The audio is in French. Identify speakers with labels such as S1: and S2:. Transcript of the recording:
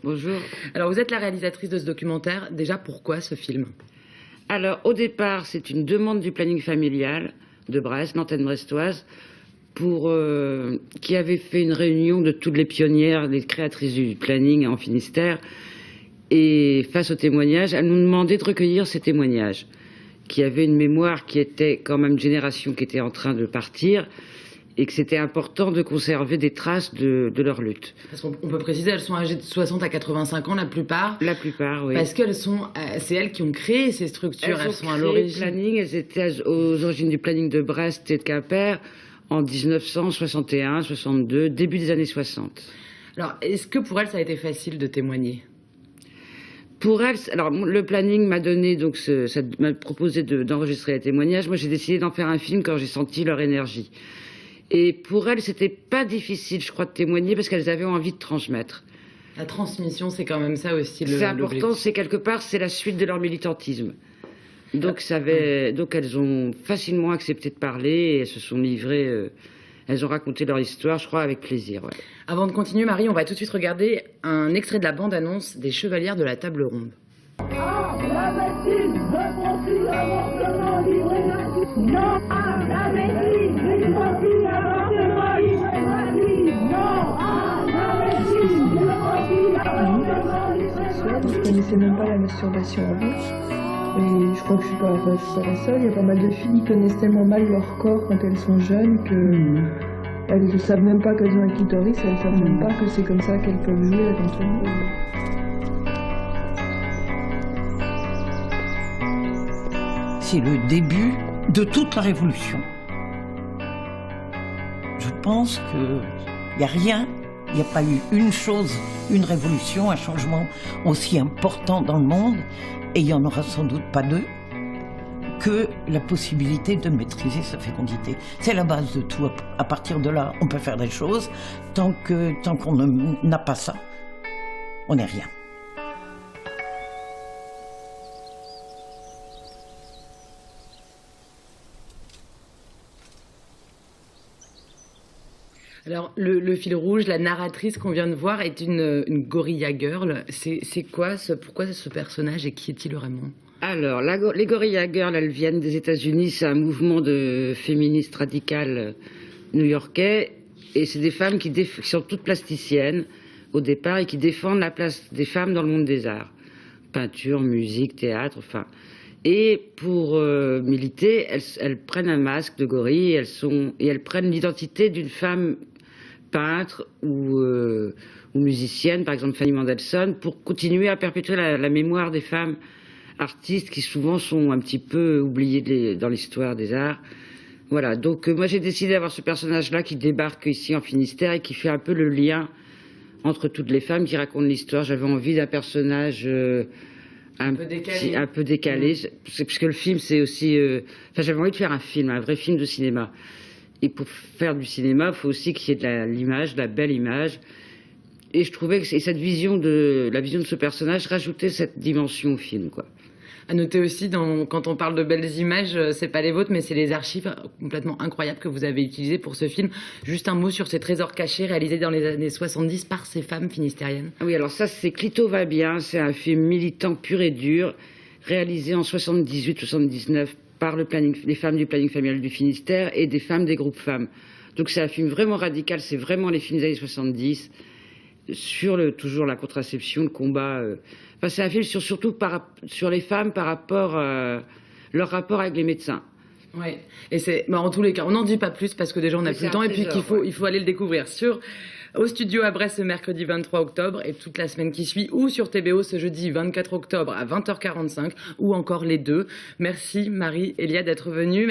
S1: Bonjour.
S2: Alors, vous êtes la réalisatrice de ce documentaire. Déjà, pourquoi ce film?
S1: Alors, au départ, c'est une demande du planning familial de Brest, l'antenne brestoise, qui avait fait une réunion de toutes les pionnières, les créatrices du planning en Finistère. Et face aux témoignages, elle nous demandait de recueillir ces témoignages, qui avaient une mémoire qui était quand même une génération qui était en train de partir, et que c'était important de conserver des traces de leur lutte.
S2: Parce qu'on peut préciser, elles sont âgées de 60 à 85 ans, la plupart.
S1: La plupart, oui.
S2: Parce qu'elles sont, c'est elles qui ont créé ces structures, elles sont à l'origine.
S1: Elles étaient aux origines du planning de Brest et de Quimper en 1961, 62, début des années 60.
S2: Alors, est-ce que pour elles, ça a été facile de témoigner?
S1: Pour elles, alors le planning m'a donné, donc ça m'a proposé d'enregistrer les témoignages. Moi, j'ai décidé d'en faire un film quand j'ai senti leur énergie. Et pour elles, c'était pas difficile, je crois, de témoigner parce qu'elles avaient envie de transmettre.
S2: La transmission, c'est quand même ça aussi.
S1: C'est important, c'est quelque part, c'est la suite de leur militantisme. Donc, donc elles ont facilement accepté de parler et elles se sont livrées. Elles ont raconté leur histoire, je crois, avec plaisir. Ouais.
S2: Avant de continuer, Marie, on va tout de suite regarder un extrait de la bande-annonce des Chevalières de la Table Ronde.
S3: Ah, la médecine, refondue l'avortement libre et gratuit. Non, ah, la médecine, refondue l'avortement libre et gratuit. Non, ah, la médecine, refondue l'avortement libre et gratuit.
S4: Je connaissais même pas la masturbation avant. Et je crois que je suis pas la seule. Il y a pas mal de filles qui connaissent tellement mal leur corps quand elles sont jeunes que elles ne savent même pas qu'elles ont un clitoris, elles ne savent même pas que c'est comme ça qu'elles peuvent jouer éventuellement.
S5: C'est le début de toute la révolution. Je pense qu'il n'y a rien, il n'y a pas eu une chose, une révolution, un changement aussi important dans le monde, et il n'y en aura sans doute pas deux, que la possibilité de maîtriser sa fécondité. C'est la base de tout. À partir de là, on peut faire des choses. Tant qu'on n'a pas ça, on n'est rien.
S2: Alors, le fil rouge, la narratrice qu'on vient de voir est une Gorilla Girl. C'est quoi pourquoi ce personnage et qui est-il vraiment?
S1: Alors, les Gorilla Girls, elles viennent des États-Unis. C'est un mouvement de féministes radicales new-yorkais. Et c'est des femmes qui sont toutes plasticiennes au départ et qui défendent la place des femmes dans le monde des arts. Peinture, musique, théâtre, enfin. Et pour militer, elles prennent un masque de gorille et elles prennent l'identité d'une femme peintre ou musicienne, par exemple Fanny Mendelssohn, pour continuer à perpétuer la mémoire des femmes artistes qui souvent sont un petit peu oubliées dans l'histoire des arts. Voilà, donc moi j'ai décidé d'avoir ce personnage-là qui débarque ici en Finistère et qui fait un peu le lien entre toutes les femmes qui racontent l'histoire. J'avais envie d'un personnage un peu décalé, parce que le film c'est aussi... j'avais envie de faire un film, un vrai film de cinéma. Et pour faire du cinéma, il faut aussi qu'il y ait de l'image, de la belle image. Et je trouvais que la vision de ce personnage rajoutait cette dimension au film, quoi.
S2: À noter aussi, quand on parle de belles images, c'est pas les vôtres, mais c'est les archives complètement incroyables que vous avez utilisées pour ce film. Juste un mot sur ces trésors cachés réalisés dans les années 70 par ces femmes finistériennes.
S1: Oui, alors ça, c'est Clito va bien. C'est un film militant pur et dur, réalisé en 78-79 par les femmes du planning familial du Finistère et des femmes des groupes femmes. Donc c'est un film vraiment radical, c'est vraiment les films des années 70, sur toujours la contraception, le combat... Enfin, c'est un film surtout sur les femmes par rapport à leur rapport avec les médecins.
S2: Ouais. Et en tous les cas, on n'en dit pas plus parce que déjà on n'a plus le temps et puis il faut aller le découvrir au studio à Brest ce mercredi 23 octobre et toute la semaine qui suit, ou sur TBO ce jeudi 24 octobre à 20h45 ou encore les deux. Merci Marie Elia d'être venue.